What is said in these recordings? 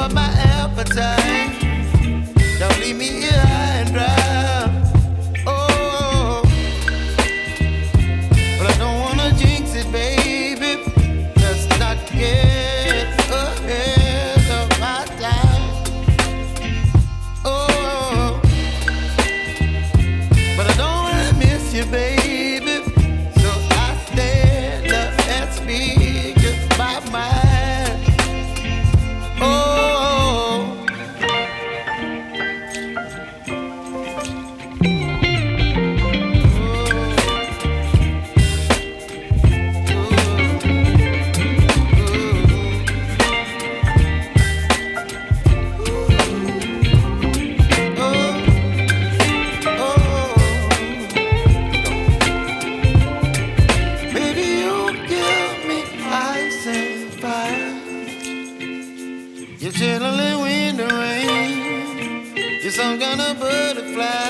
up my appetite. Don't leave me here high and dry. Oh, but I don't wanna jinx it, baby. Let's not get ahead of my time. Oh, but I don't wanna miss you, baby. So I stand up and speak just my mind. Oh, baby, you give me ice and fire. You're chilling wind and rain. You're some kind of butterfly.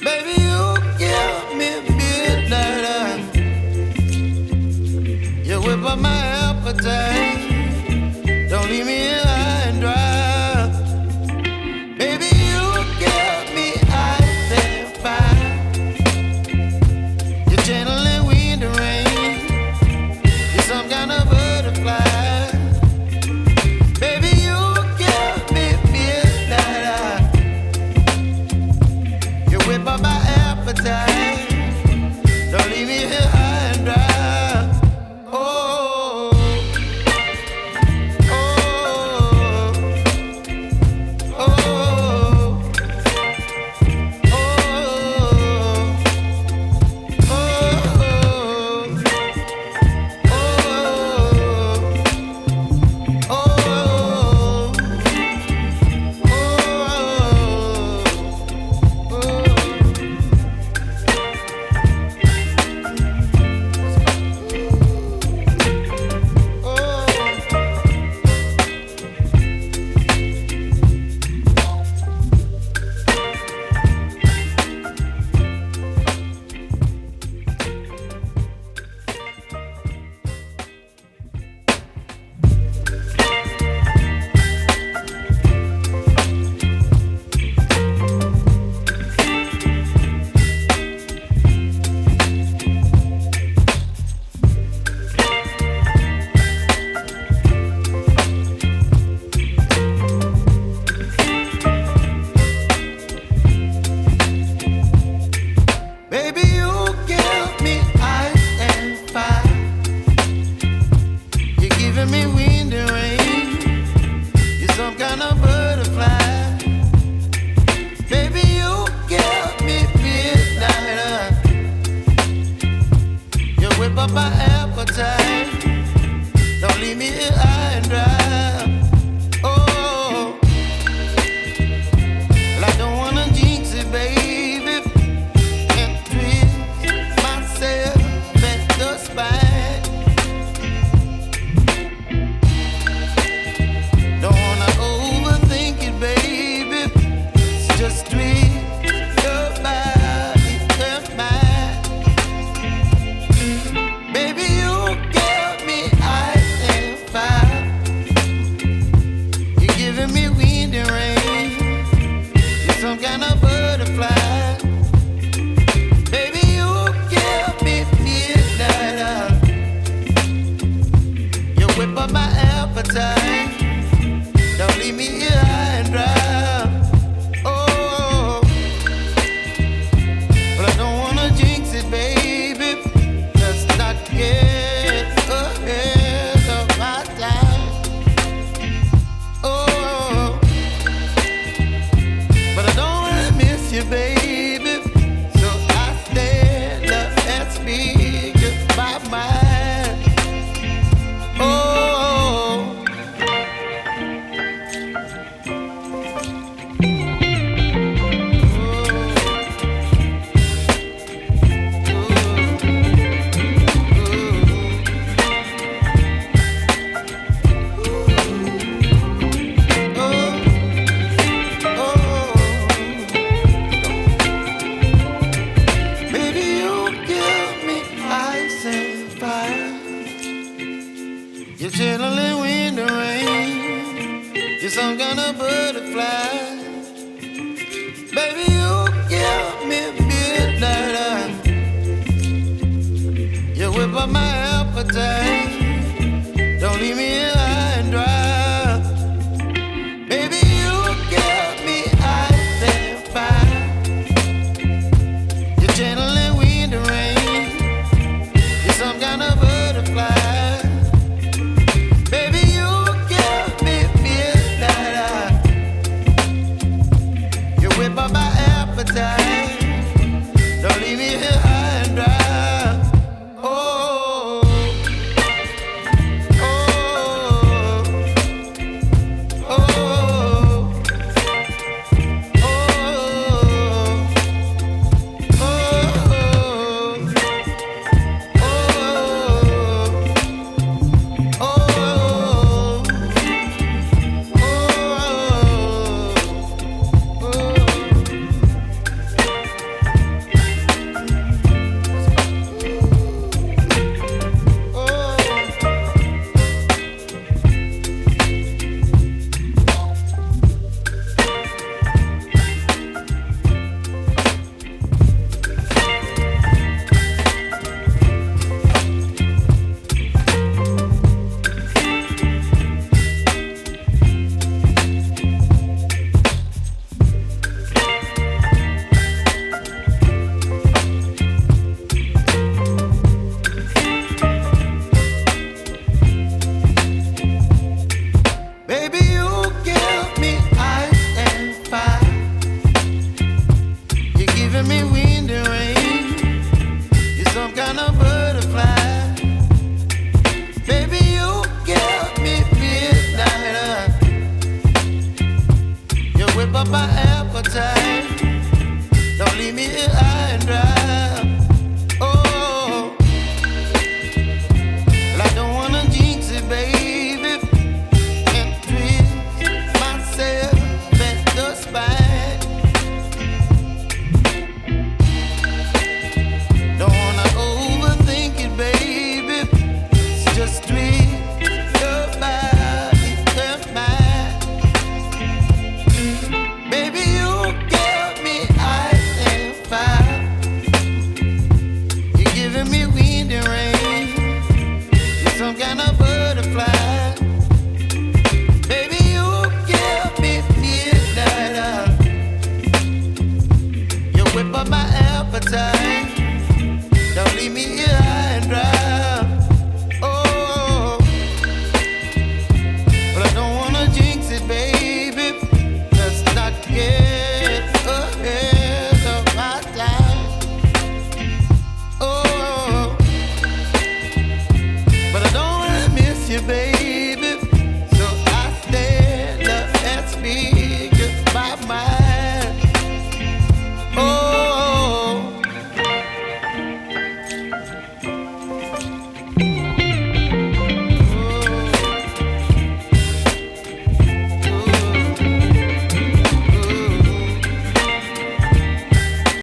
Baby, you give me midnight. You whip up my appetite. Don't leave me here high and dry. Baby, you give me ice and fire. You're channeling wind and rain. You're some kind of butterfly. Baby, you give me midnight. You whip up my appetite. Don't leave me here high and dry. Oh, some kind of butterfly. Baby, you give me midnight. You whip up my appetite.